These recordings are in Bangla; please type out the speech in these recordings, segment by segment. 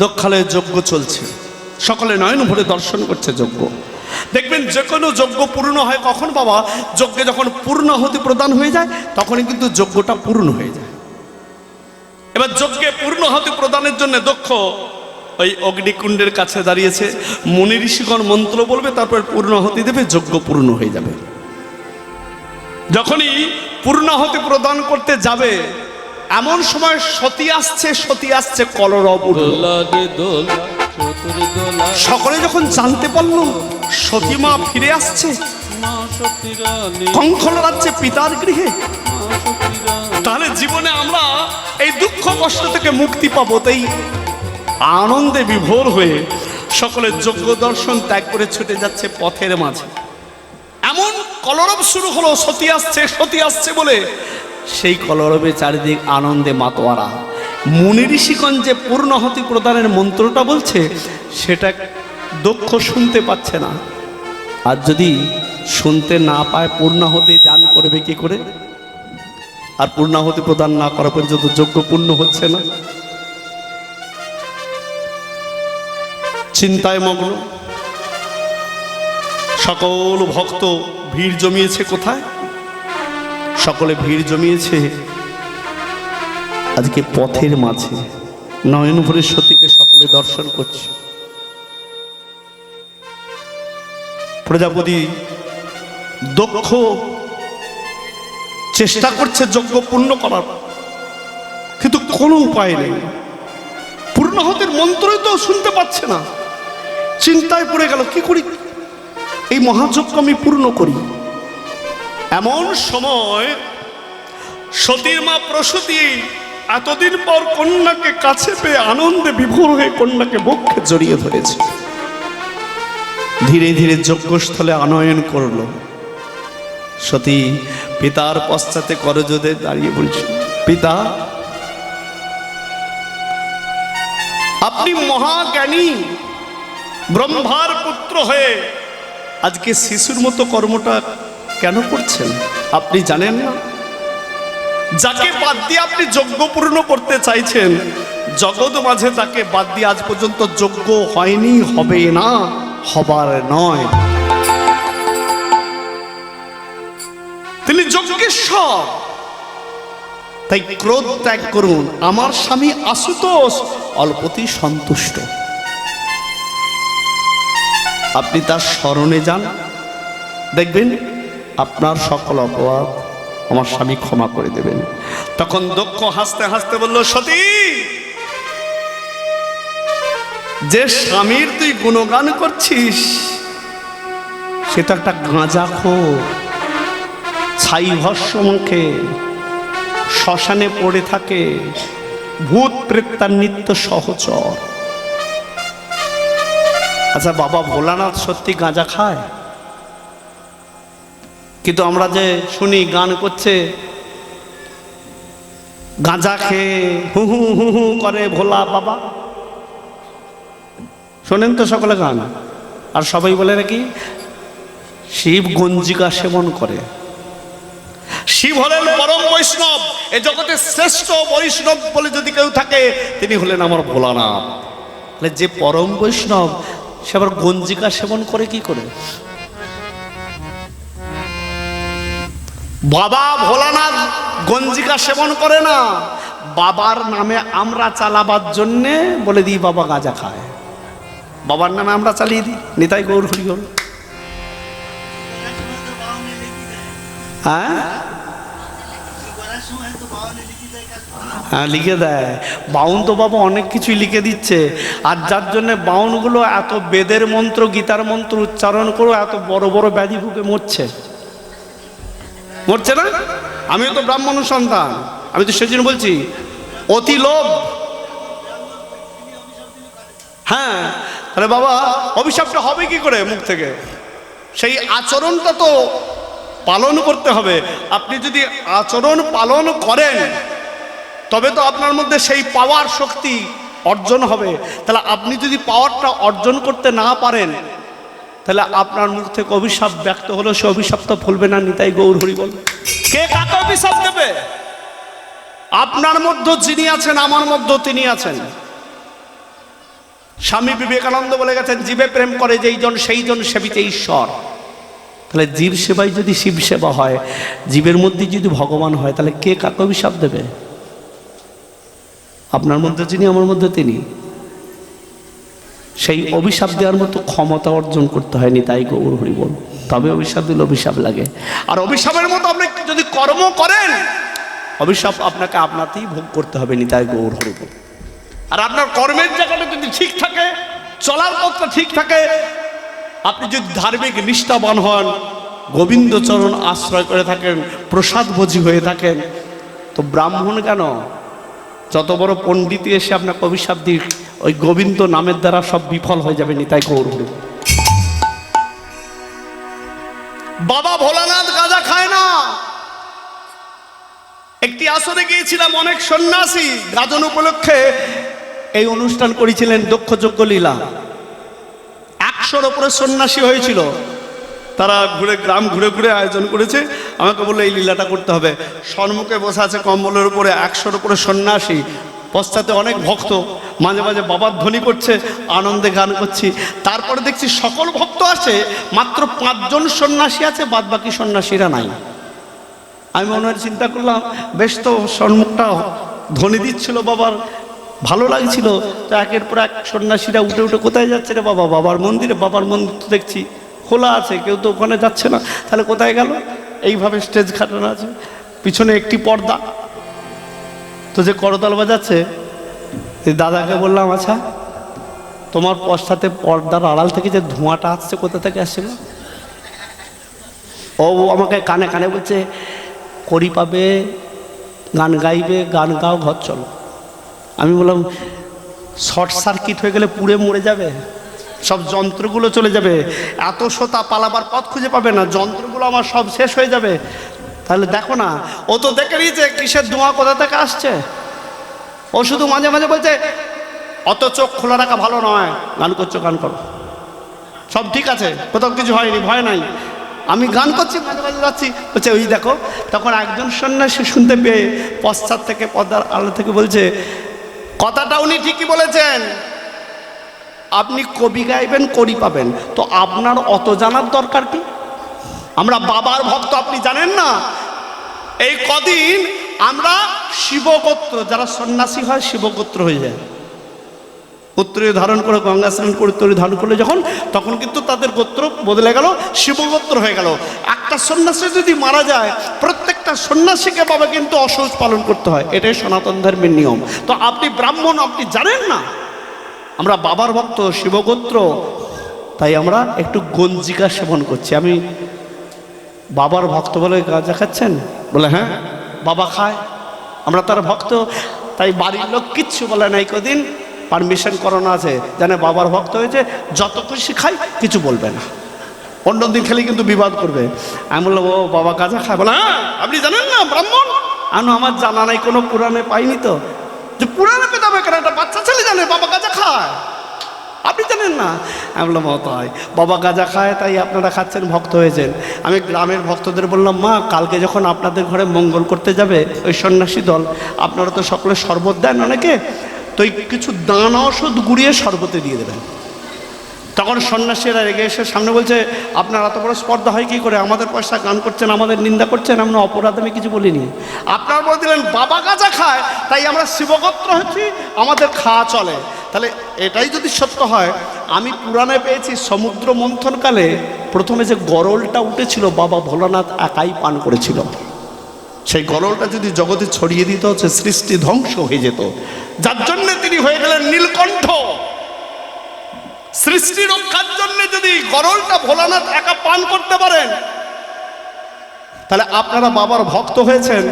দক্ষালয়ে যজ্ঞ চলছে, সকলে নয়ন ভরে দর্শন করছে যজ্ঞ। দেখবেন যে কোনো যজ্ঞ পূর্ণ হয় কখন বাবা? যজ্ঞে যখন পূর্ণাহুতি প্রদান হয়ে যায় তখনই কিন্তু যজ্ঞটা পূর্ণ হয়ে যায়। এবার যজ্ঞে পূর্ণাহুতি প্রদানের জন্য দক্ষ ওই অগ্নিকুণ্ডের কাছে দাঁড়িয়েছে। মুনি ঋষিগণ মন্ত্র বলবে, তারপর পূর্ণাহুতি দেবে, যজ্ঞ পূর্ণ হয়ে যাবে। যখনই পূর্ণাহুতি প্রদান করতে যাবে এমন সময় সতী আসছে কলরব উঠল। সকলে যখন জানতে পারল সতীমা ফিরে আসছে, কঙ্কণ রাজ্যে পিতার গৃহে, তাহলে জীবনে আমরা এই দুঃখ কষ্ট থেকে মুক্তি পাবো। তাই আনন্দে বিভোর হয়ে সকলে যজ্ঞ দর্শন ত্যাগ করে ছুটে যাচ্ছে পথের মাঝে। এমন কলরব শুরু হলো, সতী আসছে বলে। সেই কলরবে চারিদিক আনন্দে মাতোয়ারা। মুনি ঋষিগণ যে পূর্ণাহুতি প্রদানের মন্ত্রটা বলছে সেটা দক্ষ শুনতে পাচ্ছে না। আর যদি শুনতে না পায় পূর্ণাহুতি দান করবে কি করে? আর পূর্ণাহুতি প্রদান না করা পর্যন্ত যজ্ঞ পূর্ণ হচ্ছে না। চিন্তায় মগ্ন সকল ভক্ত। ভিড় জমিয়েছে কোথায়? সকলে ভিড় জমিয়েছে আজকে পথের মাঝে। নয়ন ভরে সতীকে সকলে দর্শন করছে। প্রজাপতি দক্ষ চেষ্টা করছে যজ্ঞ পূর্ণ করার, কিন্তু কোনো উপায় নেই। পূর্ণাহুতির মন্ত্রই তো শুনতে পাচ্ছে না। চিন্তায় পড়ে গেল, কি করি এই মহাযজ্ঞ আমি পূর্ণ করি। এমন সময় সতীর মা প্রসূতি এতদিন পর কন্যাকে কাছে পেয়ে আনন্দে বিভোর হয়ে কন্যাকে বক্ষে জড়িয়ে ধরেছে। ধীরে ধীরে যজ্ঞস্থলে আনয়ন করল। সতী পিতার পশ্চাতে করজোড়ে দাঁড়িয়ে বলছে, পিতা আপনি মহাজ্ঞানী, ব্রহ্মার পুত্র হয়ে আজকে শিশুর মতো কর্মটা কেন করছেন? আপনি জানেন না যাকে বাদ দিয়ে আপনি যজ্ঞ পূর্ণ করতে চাইছেন, জগৎ মাঝে তাকে বাদ দিয়ে আজ পর্যন্ত যজ্ঞ হয়নি, হবে না, হবার নয়। তিনি যজ্ঞেশ্বর। তাই ক্রোধ ত্যাগ করুন। আমার স্বামী আশুতোষ অল্পতেই সন্তুষ্ট। আপনি তার শরণে যান, দেখবেন আপনার সকল অপরাধ আমার স্বামী ক্ষমা করে দেবেন। তখন দক্ষ হাসতে হাসতে বলল, সতী যে স্বামীর তুই গুণগান করছিস সেটা একটা গাঁজাখোর, ছাই ভস্য মুখে শ্মশানে পড়ে থাকে, ভূত প্রেতার নিত্য সহচর। আচ্ছা বাবা ভোলানাথ সত্যি গাঁজা খায়? কিন্তু আমরা যে শুনি গান করছে, গাঁজা খেয়ে হু হু হু হু করে ভোলা বাবা, শোনেন তো সকলে গান। আর সবাই বলে নাকি শিব গঞ্জিকা সেবন করে। শিব হলেন পরম বৈষ্ণব। এ জগতে শ্রেষ্ঠ বৈষ্ণব বলে যদি কেউ থাকে তিনি হলেন আমার ভোলানাথ। যে পরম বৈষ্ণব সে আবার গঞ্জিকা সেবন করে কি করে? বাবা ভোলানাথ গঞ্জিকা সেবন করে না, বাবার নামে আমরা চালাবার জন্যে বলে দিই বাবা গাঁজা খায়। বাবার নামে আমরা চালিয়ে দিই, নিতাই গৌর হরি হল। হ্যাঁ হ্যাঁ লিখে দেয়। বাউন তো বাবা অনেক কিছুই লিখে দিচ্ছে। আর যার জন্য বাউনগুলো এত বেদের মন্ত্র গীতার মন্ত্র উচ্চারণ করে এত বড় বড় ব্যাধি ভুগে মরছে না? আমিও তো ব্রাহ্মণ সন্তান, আমি তো সেজন্য বলছি অতি লোভ। হ্যাঁ তাহলে বাবা অভিশাপটা হবে কি করে মুখ থেকে? সেই আচরণটা তো পালন করতে হবে। আপনি যদি আচরণ পালন করেন তবে তো আপনার মধ্যে সেই পাওয়ার শক্তি অর্জন হবে। তাহলে আপনি যদি পাওয়ারটা অর্জন করতে না পারেন তাহলে আপনার মুখ থেকে অভিশাপ ব্যক্ত হলো, সে অভিশাপ তো ফলবে না। নিতাই গৌর হরি বল। কে কাকে অভিশাপ দেবে? আপনার মধ্যে যিনি আছেন, আমার মধ্যে তিনি আছেন। স্বামী বিবেকানন্দ বলে গেছেন, জীবে প্রেম করে যেই জন সেই জন সেবিতে ঈশ্বর। তাহলে জীব সেবাই যদি শিব সেবা হয়, জীবের মধ্যে যদি ভগবান হয়, তাহলে কে কাকে অভিশাপ দেবে? আপনার মধ্যে যিনি, আমার মধ্যে তিনি। সেই অভিশাপ দেওয়ার মতো ক্ষমতা অর্জন করতে হয়নি, তাই গৌর হরি বল। তবে অভিশাপ দিলে অভিশাপ লাগে। আর অভিশাপের মতো আপনি যদি কর্ম করেন, অভিশাপ আপনাকে আপনাতেই ভোগ করতে হবে, নি তাই গৌর হরি বল। আর আপনার কর্মের জায়গাটা যদি ঠিক থাকে, চলার পথটা ঠিক থাকে, আপনি যদি ধার্মিক নিষ্ঠাবান হন, গোবিন্দচরণ আশ্রয় করে থাকেন, প্রসাদভোজী হয়ে থাকেন, তো ব্রাহ্মণ কেন, যত বড় পণ্ডিত এসে আপনাকে অভিশাপ দিক, ওই গোবিন্দ নামের দ্বারা সব বিফল হয়ে যাবে, নিতাই গৌর হরি। বাবা ভোলানাথ গাঁজা খায় না। একটি আসরে গিয়েছিলাম, অনেক সন্ন্যাসী গাজন উপলক্ষে এই অনুষ্ঠান করেছিলেন, দক্ষ যজ্ঞ লীলা। 100-র উপরে সন্ন্যাসী হয়েছিল। তারা গ্রাম ঘুরে ঘুরে আয়োজন করেছে। আমাকে বললো এই লীলাটা করতে হবে। সম্মুখে বসে আছে কম্বলের উপরে 100-র উপরে সন্ন্যাসী, পশ্চাতে অনেক ভক্ত, মাঝে মাঝে বাবার ধ্বনি করছে, আনন্দে গান করছি। তারপরে দেখছি সকল ভক্ত আছে, মাত্র 5 জন সন্ন্যাসী আছে, বাদ বাকি সন্ন্যাসীরা নাই। আমি মনে হয় চিন্তা করলাম, বেশ তো সম্মুখটা ধ্বনি দিচ্ছিল বাবার, ভালো লাগছিল। তো একের পর এক সন্ন্যাসীরা উঠে উঠে কোথায় যাচ্ছে রে বাবা? বাবার মন্দিরে। বাবার মন্দির তো দেখছি খোলা আছে, কেউ তো ওখানে যাচ্ছে না। তাহলে কোথায় গেল? এইভাবে স্টেজ খাটানো আছে, পিছনে একটি পর্দা। তো যে করতাল বাজাচ্ছে, দাদাকে বললাম, আচ্ছা তোমার পশ্চাতে পর্দার আড়াল থেকে যে ধোঁয়াটা আসছে, কোথা থেকে আসছিল? ও আমাকে কানে কানে বলছে, করি পাবে, গান গাইবে, গান গাও, ঘর চলো। আমি বললাম, শর্ট সার্কিট হয়ে গেলে পুড়ে মরে যাবে, সব যন্ত্রগুলো চলে যাবে, এত সোতা পালাবার পথ খুঁজে পাবে না, যন্ত্রগুলো আমার সব শেষ হয়ে যাবে। তাহলে দেখো না, ও তো দেখে নিয়েছে কিসের ধোঁয়া কোথা থেকে আসছে। ও শুধু মাঝে মাঝে বলছে, অত চোখ খোলা রাখা ভালো নয়, গান করছো গান করো, সব ঠিক আছে, কোথাও কিছু হয়নি, ভয় নাই। আমি গান করছি, মাঝে মাঝে যাচ্ছি, বলছে ওই দেখো। তখন একজন সন্ন্যাসী শুনতে পেয়ে পশ্চাৎ থেকে, পর্দার আলো থেকে বলছে, কথাটা উনি ঠিকই বলেছেন, আপনি কবি গাইবেন, করি পাবেন, তো আপনার অত জানার দরকার কি? আমরা বাবার ভক্ত, আপনি জানেন না? এই কদিন আমরা শিবগোত্র, যারা সন্ন্যাসী হয় শিবগোত্র হয়ে যায়। উত্তরীয় ধারণ করে, গঙ্গা স্নান করে উত্তরীয় ধারণ করলে যখন, তখন কিন্তু তাদের গোত্র বদলে গেল, শিবগোত্র হয়ে গেল। একটা সন্ন্যাসী যদি মারা যায়, প্রত্যেকটা সন্ন্যাসীকে বাবা কিন্তু অসৌচ পালন করতে হয়, এটাই সনাতন ধর্মের নিয়ম। তো আপনি ব্রাহ্মণ, আপনি জানেন না? আমরা বাবার ভক্ত, শিবগোত্র, তাই আমরা একটু গঞ্জিকা সেবন করছি। আমি বাবার ভক্ত বলে গাঁজা খাচ্ছেন? বলে হ্যাঁ, বাবা খায়, আমরা তার ভক্ত, তাই বাড়ির লোক কিচ্ছু বলে না। এই কদিন পারমিশন করানো আছে, জানে বাবার ভক্ত হয়েছে, যত খুশি খাই, কিছু বলবে না। অন্যদিন খেলে কিন্তু বিবাদ করবে। আমি বললাম, ও বাবা গাঁজা খায়? বলে হ্যাঁ, আপনি জানেন না ব্রাহ্মণ? আমার জানা নাই, কোনো পুরাণে পাইনি তো, যে পুরাণে পেতে হবে কেন? একটা বাচ্চা ছেলে জানে বাবা গাঁজা খায়, আপনি জানেন না? আমি বললাম, ও তাই, বাবা গাঁজা খায়, তাই আপনারা খাচ্ছেন, ভক্ত হয়েছেন। আমি গ্রামের ভক্তদের বললাম, মা কালকে যখন আপনাদের ঘরে মঙ্গল করতে যাবে ওই সন্ন্যাসী দল, আপনারা তো সকলে শরবত দেন অনেকে, তো কিছু দানা ওষুধ গুঁড়িয়ে শরবতে দিয়ে দেবেন। তখন সন্ন্যাসীরা রেগে এসে সামনে বলছে, আপনার এত বড় স্পর্ধা হয় কী করে? আমাদের পয়সা গান করছেন, আমাদের নিন্দা করছেন, আমরা অপরাধ আমি কিছু বলিনি। আপনার বলে দিলেন বাবা গাঁজা খায়, তাই আমরা শিবগোত্র হচ্ছি, আমাদের খাওয়া চলে। তাহলে এটাই যদি সত্য হয়, আমি পুরাণে পেয়েছি সমুদ্র মন্থনকালে প্রথমে যে গরলটা উঠেছিল, বাবা ভোলানাথ একাই পান করেছিল। সেই গরলটা যদি জগতে ছড়িয়ে দিত, হচ্ছে সৃষ্টি ধ্বংস হয়ে যেত, যার জন্য তিনি হয়ে গেলেন নীলকণ্ঠ। সৃষ্টি রক্ষার জন্য যদি গরলটা ভোলানাথ একা পান করতে পারেন, তাহলে আপনারা বাবার ভক্ত হয়েছেন।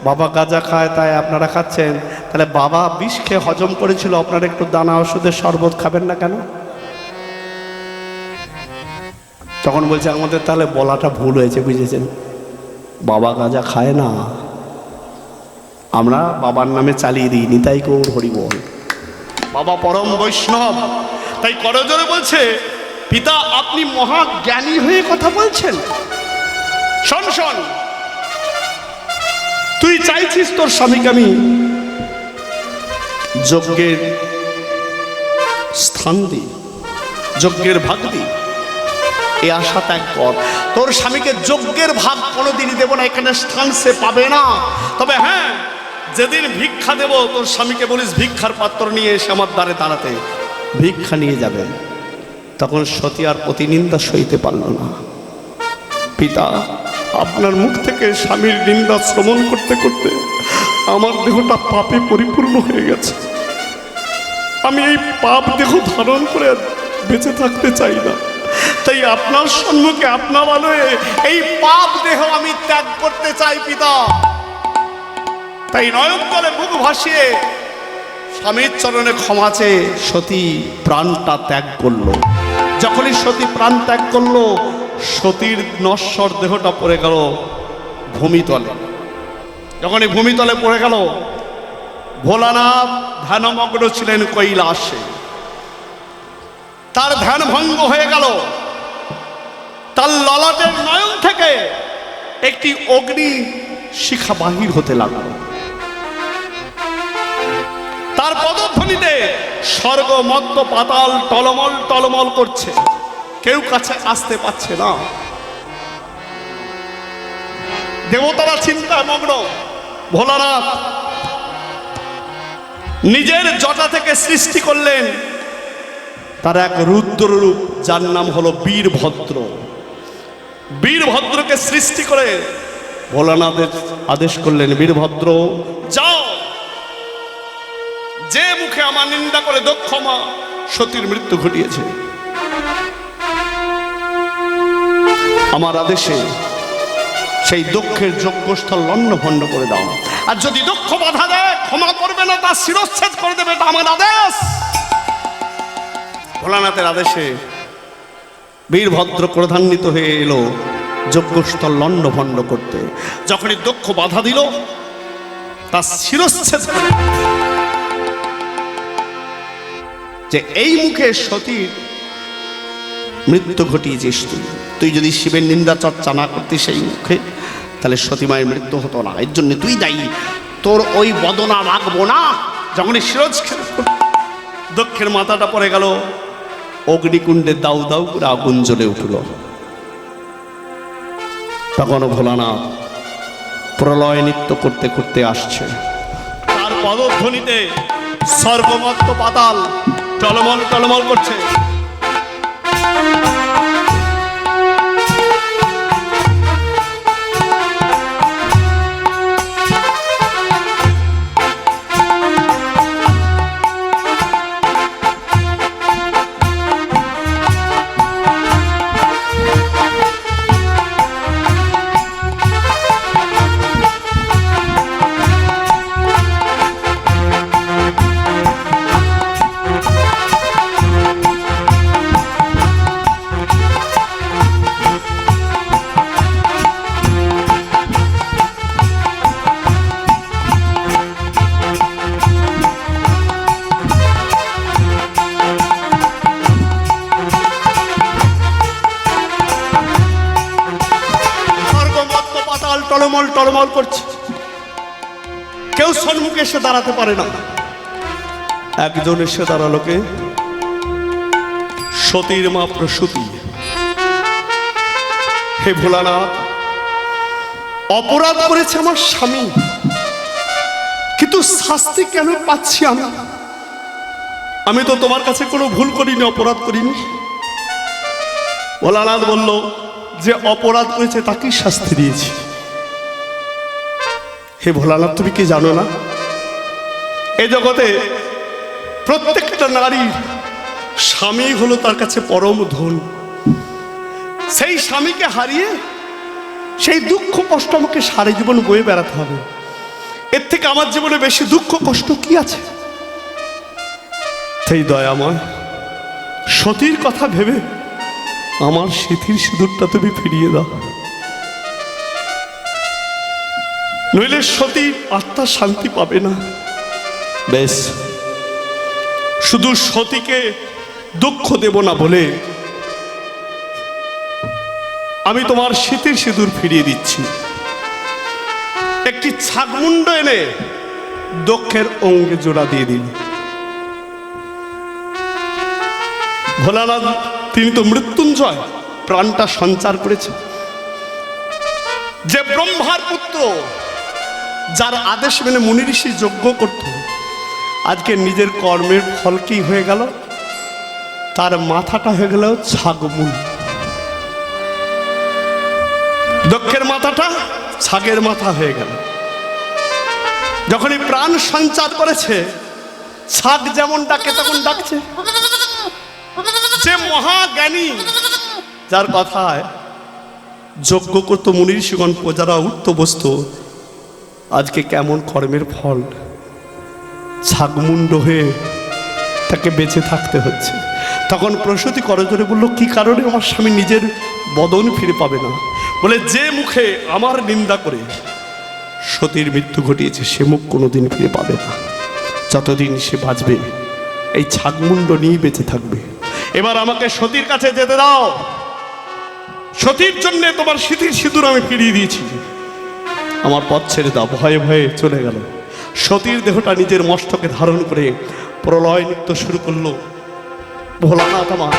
বাবা গাঁজা খায়, তাই আপনারা খাচ্ছেন। তাহলে বাবা বিষ খেয়ে হজম করেছিল, আপনারা একটু দানা ওষুধের শরবত খাবেন না কেন? তখন বলছে, আমাদের তাহলে বলাটা ভুল হয়েছে, বুঝেছেন? বাবা গাঁজা খায় না, আমরা বাবার নামে চালিয়ে দিই, নিতাই গৌর হরি বল। বাবা পরম বৈষ্ণব, তাই করজোরে বলছে, পিতা আপনি মহাজ্ঞানী হয়ে কথা বলছেন। শোন শোন, তুই চাইছিস তোর স্বামীকে আমি যজ্ঞের স্থান দি, যজ্ঞের ভাগ দি, এই আশা ত্যাগ কর। তোর স্বামীকে যজ্ঞের ভাগ কোনোদিনই দেব না, এখানে স্থান সে পাবে না। তবে হ্যাঁ, যেদিন ভিক্ষা দেব তোর স্বামীকে বলিস ভিক্ষার পাত্র নিয়ে এসে আমার দ্বারে দাঁড়াতে, ভিক্ষা নিয়ে যাবেন। তখন সতী আর প্রতিনিন্দা সইতে পারল না। পিতা, আপনার মুখ থেকে স্বামীর নিন্দা শ্রবণ করতে করতে আমার দেহটা পাপে পরিপূর্ণ হয়ে গেছে। আমি এই পাপ দেহ ধারণ করে বেঁচে থাকতে চাই না। তাই আপনার সম্মুখে, আপনার আলোয় এই পাপ দেহ আমি ত্যাগ করতে চাই পিতা। তাই নয়ন জলে মুখ ভাসিয়ে স্বামীর চরণে ক্ষমা চেয়ে সতী প্রাণটা ত্যাগ করলো। যখনই সতী প্রাণ ত্যাগ করলো, সতীর নশ্বর দেহটা পড়ে গেল ভূমিতলে। যখনই ভূমিতলে পড়ে গেল, ভোলানাথ ধ্যানমগ্ন ছিলেন কৈলাসে। তার ধ্যান ভঙ্গ হয়ে গেল। তার ললাটের নয়ন থেকে একটি অগ্নি শিখা বাহির হতে লাগলো। তার পদধ্বনিতে স্বর্গ মধ্য পাতাল টলমল টলমল করছে, কেউ কাছে আসতে পারছে না। দেবতারা চিন্তায় মগ্ন। ভোলানাথ নিজের জটা থেকে সৃষ্টি করলেন তার এক রুদ্র রূপ, যার নাম হলো বীরভদ্র। বীরভদ্রকে সৃষ্টি করে ভোলানাথের আদেশ করলেন, বীরভদ্র যাও, যে মুখে আমার নিন্দা করে দক্ষ মা সতীর মৃত্যু ঘটিয়েছে, আমার আদেশে সেই দক্ষের যজ্ঞস্থল লণ্ডভণ্ড করে দাও। আর যদি দক্ষ বাধা দেয়, ক্ষমা করবে না, তার শিরচ্ছেদ করে দেবে, এটা আমার আদেশ। ভোলানাথের আদেশে বীরভদ্র ক্রোধান্বিত হয়ে এলো যজ্ঞস্থল লণ্ডভণ্ড করতে। যখনই দক্ষ বাধা দিল, তার শিরচ্ছেদ করে, যে এই মুখে সতীর মৃত্যু ঘটিয়েছিস তুই যদি শিবের নিন্দা চর্চা না করতিস সেই মুখে, তাহলে সতীমায়ের মৃত্যু হতো না। এর জন্য তুই দায়ী, তোর ওই বদনা রাখবো না। যখনই শিরচ্ছেদ, দক্ষের মাথাটা পড়ে গেল, অগ্নিকুণ্ডে দাউ দাউ করে আগুন জ্বলে উঠল। তখন ভোলানাথ প্রলয় নৃত্য করতে করতে আসছে। তার পদধ্বনিতে স্বর্গমত্ত পাতাল টলমল টলমল করছে। টলমল টলমল করছে, কেউ সম্মুখে এসে দাঁড়াতে পারে না। একজন এসে দাঁড়ালো, কে? সতীর মা প্রসূতি। হে ভোলানাথ, অপরাধ করেছে আমার স্বামী, কিন্তু শাস্তি কেন পাচ্ছি আমি? আমি তো তোমার কাছে কোনো ভুল করিনি, অপরাধ করিনি। ভোলানাথ বলল, যে অপরাধ করেছে তাকেই শাস্তি দিয়েছি। হে ভোলানাথ, তুমি কি জানো না, এই জগতে প্রত্যেকটা নারীর স্বামী হলো তার কাছে পরম ধন। সেই স্বামীকে হারিয়ে সেই দুঃখ কষ্ট আমাকে সারা জীবন বয়ে বেড়াতে হবে। এর থেকে আমার জীবনে বেশি দুঃখ কষ্ট কি আছে? সেই দয়াময় সতীর কথা ভেবে আমার সিঁথির সিঁদুরটা তুমি ফিরিয়ে দাও, নইলে সতীর আত্মা শান্তি পাবে না। বেশ, শুধু সতীকে দুঃখ দেব না বলে আমি তোমার সিঁথির সিঁদুর ফিরিয়ে দিচ্ছি। একটি ছাগমুণ্ড এনে দক্ষের অঙ্গে জোড়া দিয়ে দিন। ভোলানাথ তিনি তো মৃত্যুঞ্জয়, প্রাণটা সঞ্চার করেছে। যে ব্রহ্মার পুত্র, যার আদেশ মেনে মুনি ঋষি যজ্ঞ করত, আজকে নিজের কর্মের ফল কি হয়ে গেল? তার মাথাটা হয়ে গেল ছাগমুন। দক্ষের মাথাটা ছাগের মাথা হয়ে গেল। যখনই প্রাণ সঞ্চার করেছে, ছাগ যেমন ডাকে তখন ডাকছে। যে মহাজ্ঞানী, যার কথায় যজ্ঞ করতো মুনি ঋষিগণ, প্রজারা উঠত বসত, আজকে কেমন কর্মের ফল, ছাগমুন্ড হয়ে তাকে বেঁচে থাকতে হচ্ছে। তখন প্রসূতি করজোরে বলল, কি কারণে আমার স্বামী নিজের বদন ফিরে পাবে না? বলে, যে মুখে আমার নিন্দা করে সতীর মৃত্যু ঘটিয়েছে, সে মুখ কোনোদিন ফিরে পাবে না। যতদিন সে বাঁচবে এই ছাগমুন্ড নিয়ে বেঁচে থাকবে। এবার আমাকে সতীর কাছে যেতে দাও। সতীর জন্য তোমার স্মৃতির সিঁদুর আমি ফিরিয়ে দিয়েছি, আমার পথ ছেড়ে দাও। ভয়ে ভয়ে চলে গেল। সতীর দেহটা নিজের মস্তকে ধারণ করে প্রলয় নৃত্য শুরু করলো। ভোলানাথ আমার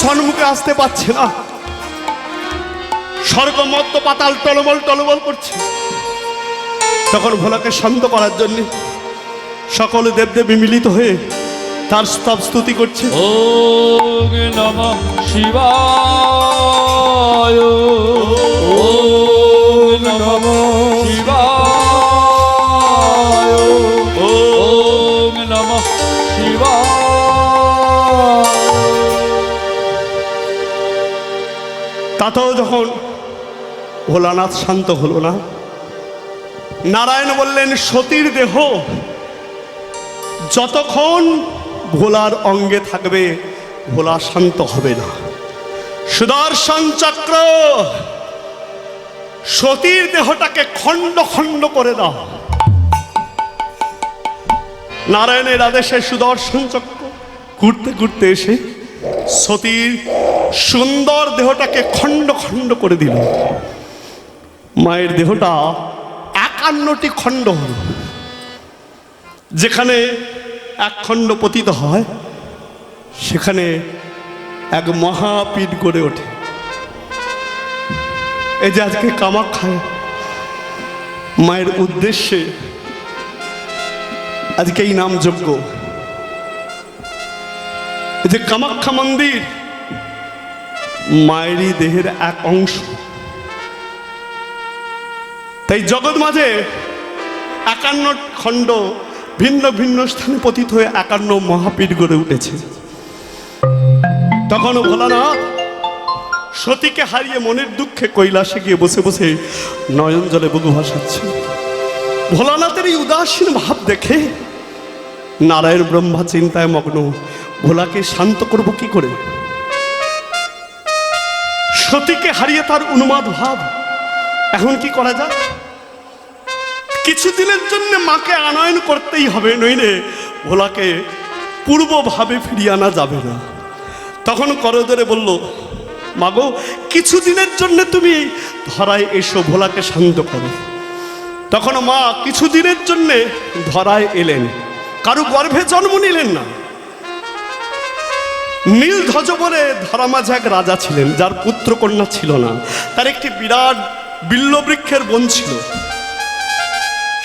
সম্মুখে আসতে পারছে না। স্বর্গ মধ্য পাতাল টলবল টলবল করছে। তখন ভোলাকে শান্ত করার জন্য সকল দেবদেবী মিলিত হয়ে তার স্তব স্তুতি করছে। ওম নমঃ শিবায়, ওম নমঃ শিবায়, ওম নমঃ শিবায়। তাতেও যখন ভোলানাথ শান্ত হলো না, নারায়ণ বললেন, সতীর দেহ যতক্ষণ ভোলার অঙ্গে থাকবে, ভোলা শান্ত হবে না। সুদর্শন চক্র, সতীর দেহটাকে খণ্ড খণ্ড করে দাও। নারায়ণের আদেশে সুদর্শন চক্র ঘুরতে ঘুরতে এসে সতীর সুন্দর দেহটাকে খণ্ড খণ্ড করে দিল। মায়ের দেহটা 51টি খণ্ড হল। যেখানে এক খণ্ড পতিত হয়, সেখানে এক মহাপীঠ গড়ে ওঠে। এই যে আজকে কামাখ্যায় মায়ের উদ্দেশ্যে আজকে এই নাম যজ্ঞ, এই যে কামাখ্যা মন্দির মায়েরই দেহের এক অংশ। তাই জগৎ মাঝে 51 খণ্ড ভিন্ন ভিন্ন স্থানে পতিত হয়ে 51 মহাপীঠ গড়ে উঠেছে। তখন ভোলানাথ সতীকে হারিয়ে মনের দুঃখে কৈলাসে গিয়ে বসে বসে নয়ন জলে বুকু ভাসাচ্ছে। ভোলানাথের এই উদাসীন ভাব দেখে নারায়ণ ব্রহ্মা চিন্তায় মগ্ন। ভোলাকে শান্ত করব কি করে? সতীকে হারিয়ে তার উন্মাদ ভাব, এখন কি করা যায়? কিছুদিনের জন্য মাকে আনয়ন করতেই হবে, নইলে ভোলাকে পূর্বভাবে ফিরিয়ে আনা যাবে না। তখন করজোরে বলল, মাগো, কিছুদিনের জন্য তুমি ধরায় এসো, ভোলাকে শান্ত করো। তখন মা কিছুদিনের জন্য ধরায় এলেন, কারো গর্ভে জন্ম নিলেন না। নীলধ্বজ বলে ধরামাঝে এক রাজা ছিলেন, যার পুত্র কন্যা ছিল না। তার একটি বিরাট বিল্লবৃক্ষের বন ছিল।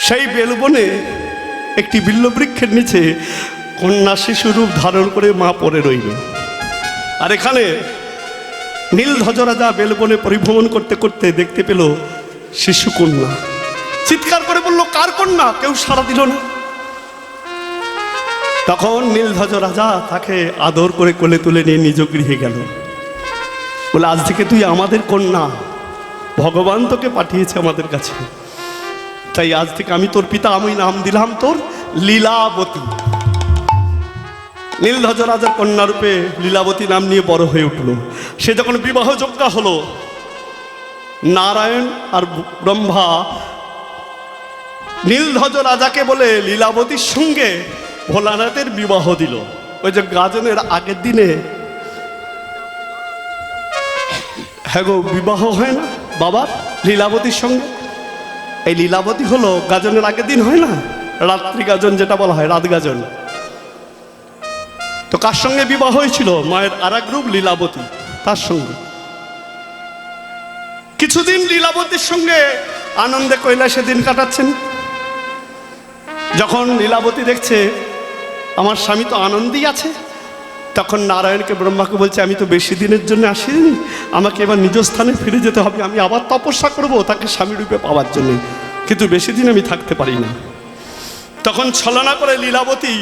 সেই বেলবনে একটি বিল্লবৃক্ষের নিচে কন্যা শিশু রূপ ধারণ করে মা পড়ে রইল। আর এখানে নীলধ্বজ রাজা বেলবনে পরিভ্রমণ করতে করতে দেখতে পেল শিশু কন্যা। চিৎকার করে বলল, কার কন্যা? কেউ সাড়া দিল না। তখন নীলধ্বজ রাজা তাকে আদর করে কোলে তুলে নিয়ে নিজ গৃহে গেল। বলে, আজ থেকে তুই আমাদের কন্যা, ভগবান তোকে পাঠিয়েছে আমাদের কাছে, তাই আজ থেকে আমি তোর পিতা, আমি নাম দিলাম তোর লীলাবতী। নীলধ্বজ রাজার কন্যা রূপে লীলাবতী নাম নিয়ে বড় হয়ে উঠল। সে যখন বিবাহযোগ্য হলো, নারায়ণ আর ব্রহ্মা নীলধ্বজ রাজাকে বলে লীলাবতীর সঙ্গে ভোলানাথের বিবাহ দিল। ওই যে গাজনের আগের দিনে, হ্যাঁ গো, বিবাহ হয় না বাবার লীলাবতীর সঙ্গে। এই লীলাবতী হলো গাজনের আগের দিন হয় না, রাত্রি গাজন যেটা বলা হয়, রাত গাজন। তো কার সঙ্গে বিবাহ হয়েছিল? মায়ের আর এক রূপ লীলাবতী, তার সঙ্গে। কিছুদিন লীলাবতীর সঙ্গে আনন্দে কৈলাসে দিন কাটাচ্ছেন। যখন লীলাবতী দেখছে আমার স্বামী তো আনন্দেই আছে, তখন নারায়ণকে ব্রহ্মাকে বলছে, আমি তো বেশি দিনের জন্য আসিনি, আমাকে এবার নিজ স্থানে ফিরে যেতে হবে, আমি আবার তপস্যা করব তাকে স্বামী রূপে পাওয়ার জন্য, কিন্তু বেশি দিন আমি থাকতে পারি না। তখন ছলনা করে লীলাবতী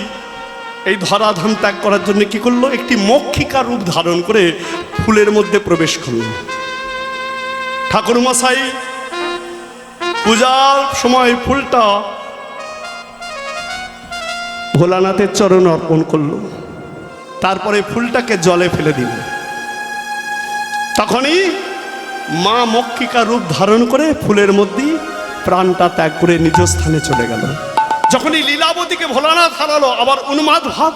এই ধরাধাম ত্যাগ করার জন্য কি করলো? একটি মক্ষিকা রূপ ধারণ করে ফুলের মধ্যে প্রবেশ করল। ঠাকুরমশাই পূজার সময় ফুলটা ভোলানাথের চরণ অর্পণ করলো, তারপরে ফুলটাকে জলে ফেলে দিল। তখনই মা মক্ষিকা রূপ ধারণ করে ফুলের মধ্যে প্রাণটা ত্যাগ করে নিজ স্থানে চলে গেল। যখনই লীলাবতীকে ভোলানাথ হারালো, আবার উন্মাদ ভাব।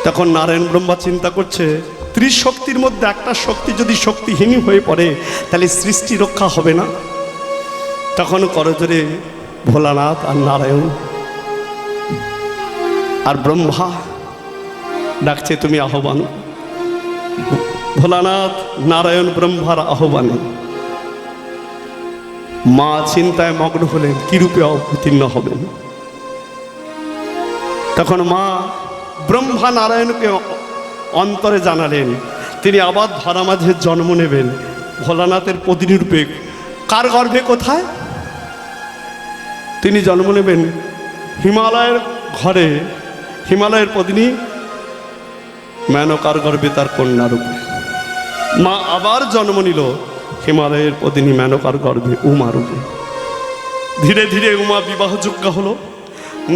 তখন নারায়ণ ব্রহ্মা চিন্তা করছে, ত্রিশক্তির মধ্যে একটা শক্তি যদি শক্তিহীন হয়ে পড়ে, তাহলে সৃষ্টি রক্ষা হবে না। তখন করজোরে ভোলানাথ আর নারায়ণ আর ব্রহ্মা ডাকছে, তুমি আহ্বান। ভোলানাথ নারায়ণ ব্রহ্মার আহ্বানে মা চিন্তায় মগ্ন হলেন, কি রূপে অবতীর্ণ হবেন। তখন মা ব্রহ্মা নারায়ণকে অন্তরে জানালেন, তিনি আবার ধরা মাঝে জন্ম নেবেন ভোলানাথের পত্নী রূপে। কার গর্ভে? কোথায়? তিনি জন্ম নেবেন হিমালয়ের ঘরে, হিমালয়ের পত্নী মেনকার গর্ভে তার কন্যা রূপে। মা আবার জন্ম নিল হিমালয়ের পত্নী মেনকার গর্ভে উমা রূপে। ধীরে ধীরে উমা বিবাহযোগ্য হলো।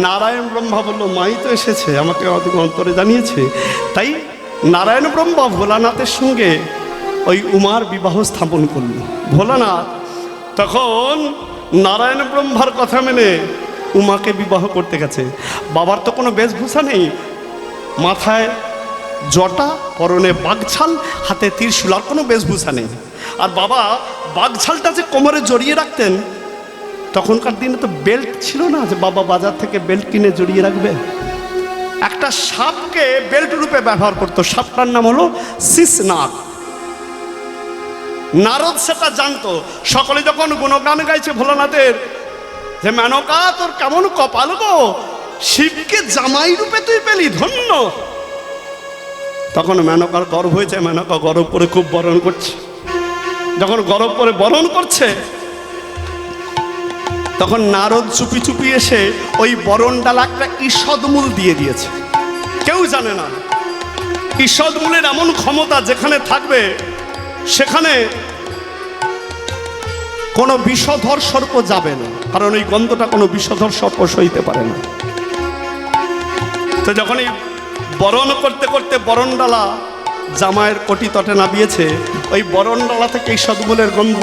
নারায়ণ ব্রহ্মা বলল, মাই তো এসেছে, আমাকে অন্তরে জানিয়েছে। তাই নারায়ণ ব্রহ্মা ভোলানাথের সঙ্গে ওই উমার বিবাহ স্থাপন করল। ভোলানাথ তখন নারায়ণ ব্রহ্মার কথা মেনে উমাকে বিবাহ করতে গেছে। বাবার তো কোনো বেশভূষা নেই, মাথায় জটা, পরনে বাঘছাল, হাতে ত্রিশূল, আর কোনো বেশভূষা নেই। আর বাবা বাঘছালটা যে কোমরে জড়িয়ে রাখতেন, তখনকার দিনে তো বেল্ট ছিল না যে বাবা বাজার থেকে বেল্ট কিনে জড়িয়ে রাখবে। একটা সাপকে বেল্ট রূপে ব্যবহার করতো, সাপটার নাম হলো শিশনাগ। নারদ সেটা জানতো। সকলে যখন গুণগান গাইছে ভোলানাথের, যে মেনকা তোর কেমন কপাল গো, শিবকে জামাই রূপে তুই পেলি, ধন্য। তখন মেনকার গর্ব হয়েছে, মেনকা গরব করে খুব বরণ করছে। যখন গরব করে বরণ করছে, তখন নারদ চুপি চুপি এসে ওই বরণ ডালা একটা ঈষদমূল দিয়ে দিয়েছে। কেউ জানে না ঈষদমূলের এমন ক্ষমতা, যেখানে থাকবে সেখানে কোনো বিষধর সর্প যাবে না, কারণ ওই গন্ধটা কোনো বিষধর সর্প সইতে পারে না। তো যখন এই বরণ করতে করতে বরণডালা জামায়ের কোটি তটে নামিয়েছে, ওই বরণডালা থেকে এই সদমূলের গন্ধ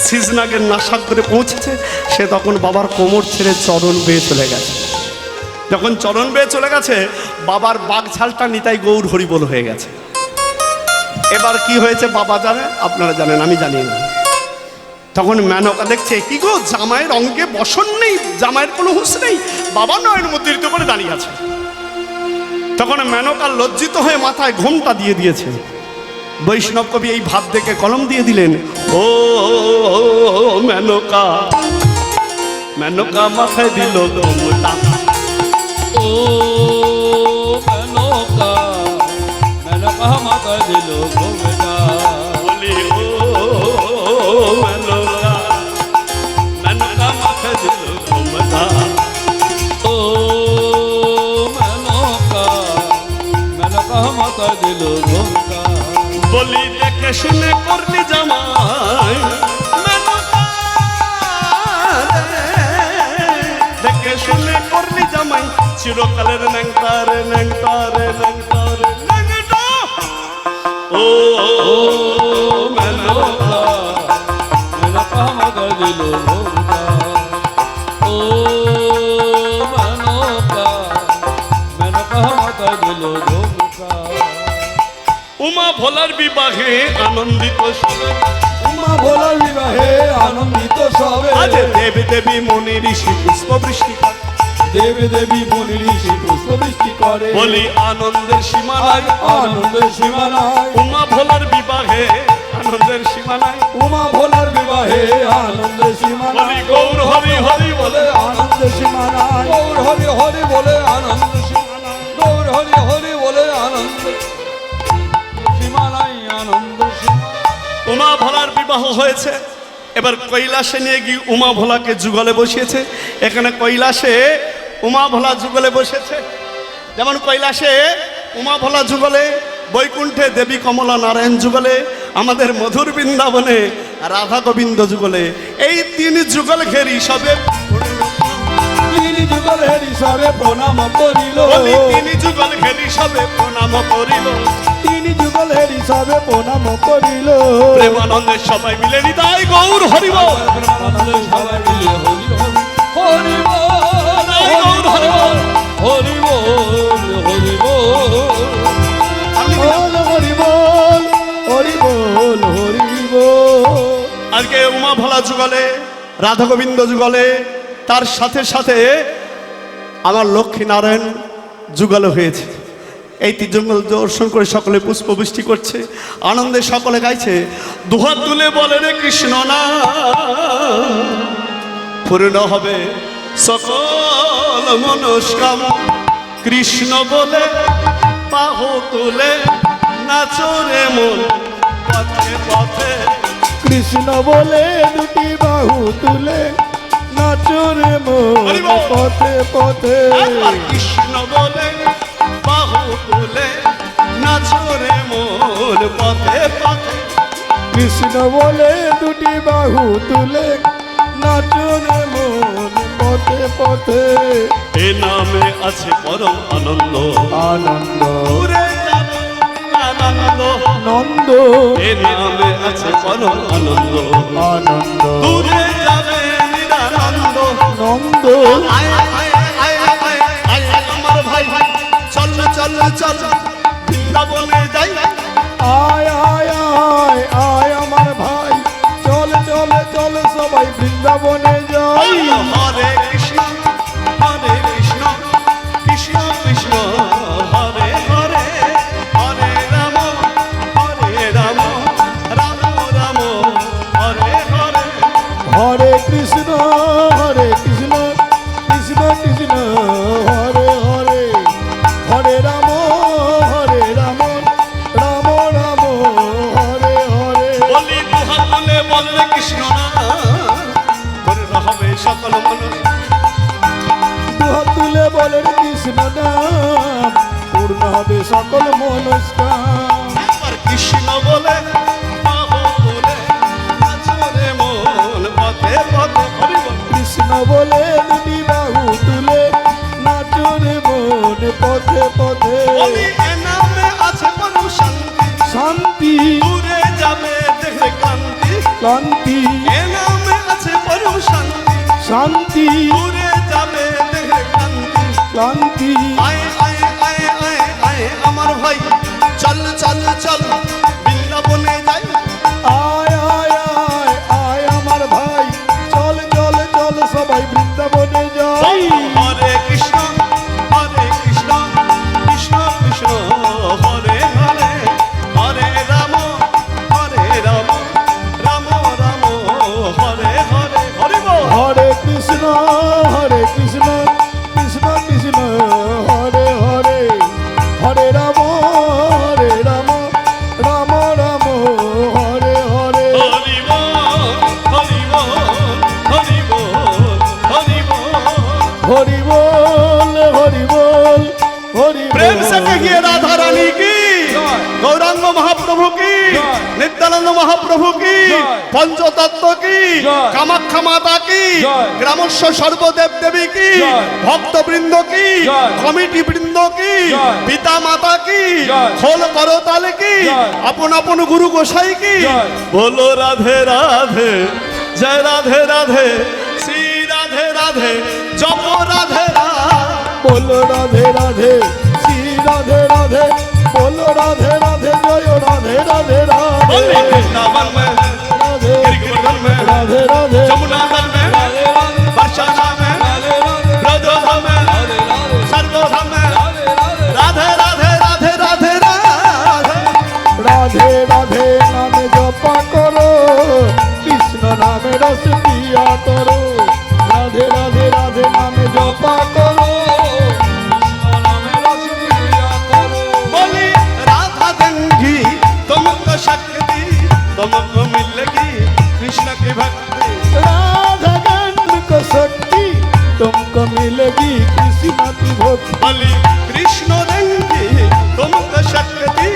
শিশনাগের নাসাগ্রে পৌঁছেছে। সে তখন বাবার কোমর ছেড়ে চরণ বেয়ে চলে গেছে। যখন চরণ বেয়ে চলে গেছে, বাবার বাঘছালটা নিতাই গৌর হরিবোল হয়ে গেছে। এবার কি হয়েছে বাবা জানে, আপনারা জানেন, আমি জানি না। তখন মেনকা দেখছে, কি গো, জামাইয়ের অঙ্গে বসন নেই, জামাইয়ের কোনো হুঁশ নেই, বাবা নয়ন মুদ্রিত করে দাঁড়িয়ে আছে। তখন মেনকা লজ্জিত হয়ে মাথায় ঘোমটা দিয়ে দিয়েছে। বৈষ্ণব কবি এই ভাব দেখে কলম দিয়ে দিলেন, ও মেনকা, মেনকা মাথায় দিল ঘোমটা। ও মেনকা, মেনকা মাথায় দিল ঘোমটা। বলি ও মেনকা, মেনকা মাথায় দিল ঘোমটা। ও মেনকা, মেনকা মাথায় দিল ঘোমটা। বলি দেখে শুনে করলি জামাই, মেনকা রে। দেখে শুনে করলি জামাই, চিরকালের ন্যাংটারে ন্যাংটারে ন্যাংটারে ন্যাংটা। ও মেনকা, মেনকা মাথায় দিল ঘোমটা। ও মেনকা, মেনকা মাথায় দিল ঘোমটা। উমা ভোলার বিবাহে আনন্দিত সবে, উমা ভোলার বিবাহে আনন্দিত সবে। আজ দেব দেবী মনি ঋষি পুষ্প বৃষ্টি করে। দেবী দেবী মুনি ঋষি পুষ্প বৃষ্টি করে। বলি আনন্দের সীমা নাই, আনন্দের সীমা নাই। উমা ভোলার বিবাহে আনন্দের সীমা নাই। উমা ভোলার বিবাহে আনন্দের সীমা নাই। বলি গৌর হরি হরি বলে আনন্দের সীমা নাই। গৌর হরি হরি বলে আনন্দ সীমা নাই। গৌর হরি হরি বলে আনন্দ সীমা নাই, আনন্দ সীমা। উমা ভোলার বিবাহ হয়েছে। এবার কৈলাসে নিয়ে গিয়ে উমা ভোলাকে যুগলে বসিয়েছে। এখানে কৈলাসে উমা ভোলা যুগলে বসেছে। যেমন কৈলাসে উমা ভোলা যুগলে, বৈকুণ্ঠে দেবী কমলা নারায়ণ যুগলে, আমাদের মধুর বৃন্দাবনে রাধা গোবিন্দ যুগলে। এই তিন যুগল ঘেরি সবে তিনি যুগলের সবে প্রণাম করিল। বলি তিনি যুগল ঘেরি সবে প্রণাম করিল। তিনি যুগলের সবে প্রণাম করিল। প্রেমানন্দে সবাই মিলে হৃদয় গৌর হরিব। প্রেমানন্দে সবাই মিলে হরি হরি বল, হরি বল, হরি বল, হরি বল, হরি বল, হরি বল, হরি বল। আজকে উমা ভোলা যুগলে, রাধা গোবিন্দ যুগলে, তার সাথে সাথে আমার লক্ষ্মী নারায়ণ যুগলে হয়েছে। এই তিনজঙ্গল দর্শন করে সকলে পুষ্পবৃষ্টি করছে, আনন্দে সকলে গাইছে। দুহাত তুলে বলে রে কৃষ্ণ না, পূর্ণ হবে সকল মনস্কাম। কৃষ্ণ বলে বাহু তুলে নাচরে মন পথে পথে। কৃষ্ণ বলে দুটি বাহু তুলে নাচরে মন পথে পথে। একবার কৃষ্ণ বলে বাহু তুলে নাচরে মন পথে পথে। কৃষ্ণ বলে দুটি বাহু তুলে নাচরে মন পথে পথে। এ নামে আছে পরম আনন্দ, আনন্দ দূরে যাবে আনন্দ। নন্দ, এ নামে আছে পরম আনন্দ, আনন্দ দূরে যাবে নিরানন্দ। নন্দ। আয় আয় আয় আয় আয় আমার ভাই, চল চল চল বৃন্দাবনে যাই। আয় আয় আয় আয় আমার ভাই, চল চল চল সবাই বৃন্দাবনে যাই। হরে কৃষ্ণ হরে কৃষ্ণ, কৃষ্ণ কৃষ্ণ হরে হরে, হরে রাম রাম রাম হরে হরে। হরে কৃষ্ণ কৃষ্ণ কৃষ্ণ হরে হরে, হরে রাম রাম রাম হরে হরে। বলি দুহাত তুলে বললে কৃষ্ণ না, পূর্ণ হবে সকল মনস্কাম। দুহাত তুলে বলেন কৃষ্ণ নাম, পূর্ণ হবে সকল মনস্কাম। একবার কৃষ্ণ বলে বাহু তুলে নাচরে মন পথে পথে। হরি বল। কৃষ্ণ বলে দুটি বাহু তুলে নাচরে মন পথে পথে। বলি এ নামে আছে পরম শান্তি, শান্তি দূরে যাবে দেখে ক্লান্তি। ক্লান্তি এ নামে আছে পরম শান্তি, শান্তি দূরে যাবে দেখে ক্লান্তি। ক্লান্তি। আয় আয় আয় আয় আয় আমার ভাই, চল চল চল বৃন্দাবনে যাই। আয় আয় আয় আয় আমার ভাই, চল চল চল সবাই বৃন্দাবনে যাই। হরে কৃষ্ণ কৃষ্ণ মহাপ্রভু কি, জয়। পঞ্চতত্ত্ব কি, জয়। কামাখ্যা মাতা কি, জয়। গ্রামস্ব সর্বদেব দেবী কি, জয়। ভক্তবৃন্দ কি, জয়। কমিটি বৃন্দ কি, জয়। পিতা মাতা কি, জয়। খোল করতাল কি, জয়। আপন আপন গুরু গোসাই কি, জয়। বলো রাধে রাধে, জয় রাধে রাধে, শ্রী রাধে রাধে, জপ রাধে রাধে। बोलो राधे राधे श्री राधे राधे बोलो राधे राधे जय राधे राधे बोले राधे वृंदावन में, राधे गिरिवर्धन में, राधे राधे जमुना तल में, রাধে রাধে बरसाना में, রাধে রাধে ब्रजोधाम में, রাধে রাধে सर्वोधाम में, রাধে রাধে राधे राधे राधे राधे राधे। राधे राधे नाम जपा करो कृष्ण नाम रस पिया करो राधे राधे राधे नाम जपा करो কৃষ্ণ নামে রস পিয়া করো बोली राधा देंगी तुमको शक्ति, तुमको मिलेगी कृष्ण की भक्ति। राधा गण को शक्ति तुमको मिलेगी कृष्ण की भक्ति बोली कृष्ण देंगी तुमको शक्ति,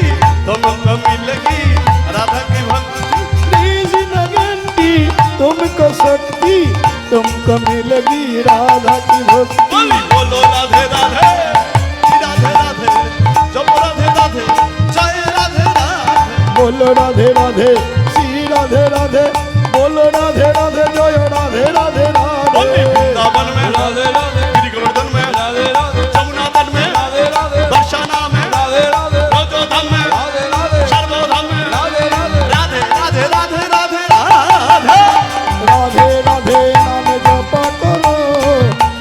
तुमको मिलेगी राधा की भक्ति। कृष्ण गंडी तुमको शक्ति तुमको मिलेगी राधा की भक्ति बोली बोलो राधे राधे, राधे राधे, जप राधे राधे, जय राधे राधे। बोलो राधे राधे श्री राधे राधे बोलो राधे राधे जय राधे राधे बोली राधे वृंदावन में, রাধে রাধে गिरिवर्धन में, রাধে রাধে जमुना तट में, রাধে রাধে बरसाना में, রাধে রাধে ब्रजोधाम में, রাধে রাধে सर्वोधाम में, রাধে রাধে राधे राधे राधे राधे राधे। राधे राधे नाम जपा करो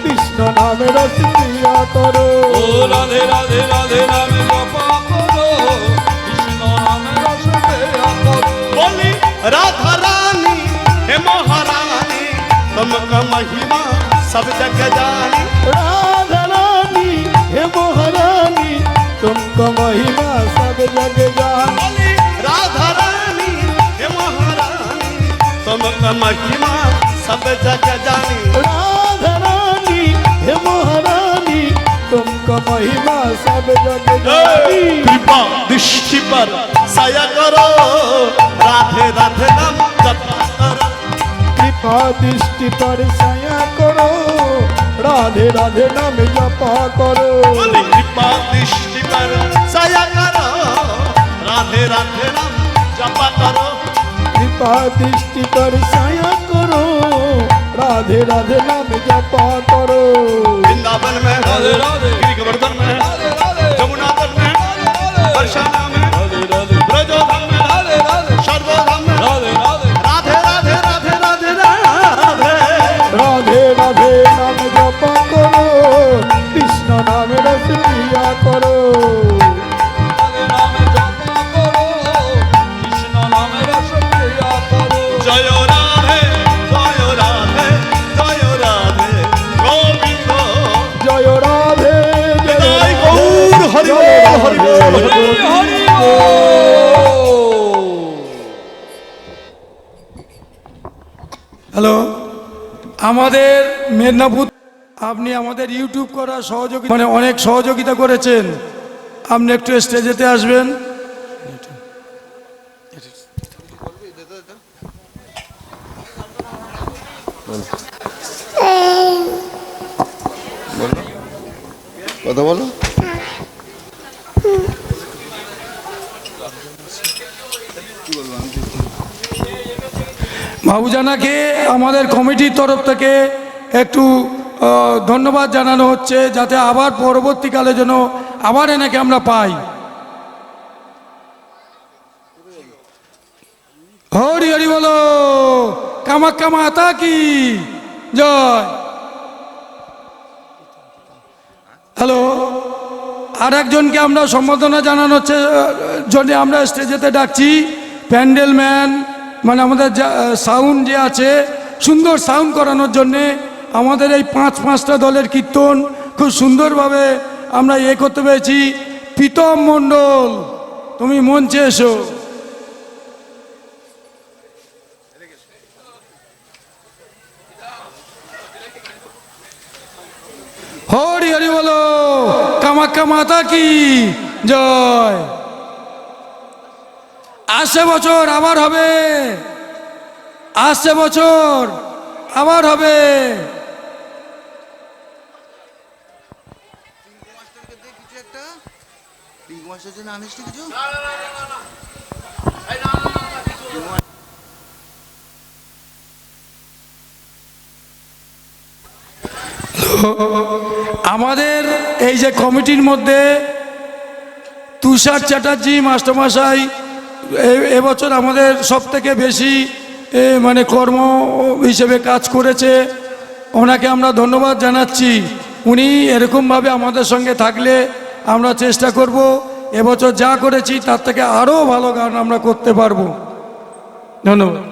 कृष्ण नाम रस पिया करो ও রাধে রাধে রাধে নামে জপা করো কৃষ্ণ নামে রস পিয়া করো बोली राधा रानी हे महारानी, तुमका महिमा सब जग जानी। राधा रानी हे महारानी तुमको महिमा सब जग जान बोली राधा रानी हे महारानी, तुमका महिमा सब जग जानी। राधा रानी हे महारानी तुमको महिमा सब जग जानी कृपा दृष्टि पर साया करो, राधे राधे नाम जपा करो। कृपा दृष्टि पर सया करो राधे राधे नाम जपा करो बोली कृपा दृष्टि पर साया करो, राधे राधे नाम जपा करो। कृपा दृष्टि पर सया करो राधे राधे नाम जपा करो वृंदावन में, राधे राधे, गिरिवर्धन में, রাধে রাধে जमुना तट में, রাধে बरसाना में, রাধে রাধে ब्रजोधाम में, রাধে রাধে सर्वोधाम में, রাধে রাধে राधे राधे राधे राधे राधे। राधे राधे नाम जपा करो कृष्ण नाम रस पिया करो রাধে নামে জপা করো কৃষ্ণ নামে রস পিয়া করো जय राधे, जय राधे, जय राधे, गोविंद जय राधे जय गौर हरि बोल, हरि बोल, हरि बोल। হরি বল হ্যালো আমাদের মেদিনীপুর আপনি আমাদের ইউটিউব করা সহযোগিতা মানে অনেক সহযোগিতা করেছেন আপনি একটু স্টেজেতে আসবেন কথা বলো বাবুজানাকে আমাদের কমিটির তরফ থেকে একটু ধন্যবাদ জানানো হচ্ছে যাতে আবার পরবর্তীকালে যেন আবার এনাকে আমরা পাই হরি হরি বলো কামাখ্যা মাতা কি জয় হ্যালো আর একজনকে আমরা সম্বোধনা জানানো হচ্ছে জন্য আমরা স্টেজেতে ডাকছি প্যান্ডেল ম্যান মানে আমাদের সাউন্ড যে আছে সুন্দর সাউন্ড করানোর জন্যে আমাদের এই পাঁচটা দলের কীর্তন খুব সুন্দরভাবে আমরা করতে পেরেছি প্রীতম মণ্ডল তুমি মঞ্চে এসো হরি হরি বলো কামাখ্যা মাতা কি জয় আসছে বছর আবার হবে, আসছে বছর আবার হবে। আমাদের এই যে কমিটির মধ্যে তুষার চ্যাটার্জি মাস্টারমশাই এবছর আমাদের সব থেকে বেশি মানে কর্ম হিসেবে কাজ করেছে, ওনাকে আমরা ধন্যবাদ জানাচ্ছি। উনি এরকমভাবে আমাদের সঙ্গে থাকলে আমরা চেষ্টা করব এবছর যা করেছি তার থেকে আরও ভালো গান আমরা করতে পারবো। ধন্যবাদ।